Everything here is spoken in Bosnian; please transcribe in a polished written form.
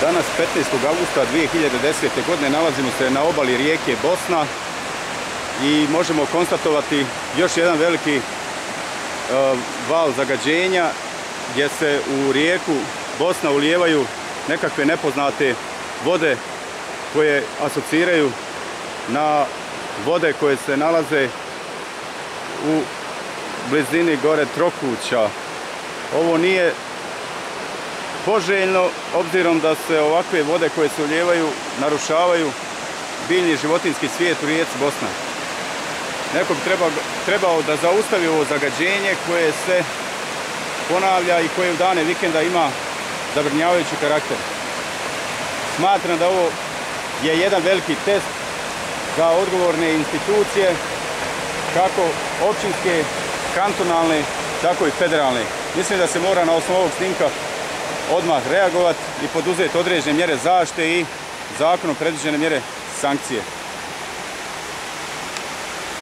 Danas 15. augusta 2010. godine nalazimo se na obali rijeke Bosna i možemo konstatovati još jedan veliki val zagađenja gdje se u rijeku Bosna ulijevaju nekakve nepoznate vode koje asociraju na vode koje se nalaze u blizini gore Trokuća. Ovo nije poželjno obzirom da se ovakve vode koje se ulijevaju narušavaju biljni i životinjski svijet u rijeci Bosna. Neko bi trebao da zaustavi ovo zagađenje koje se ponavlja i koje u dane vikenda ima zabrinjavajući karakter. Smatram da ovo je jedan veliki test za odgovorne institucije, kako općinske, kantonalne, tako i federalne. Mislim da se mora na osnovu ovog snimka odmah reagovati i poduzeti određene mjere zaštite i zakonom predviđene mjere sankcije.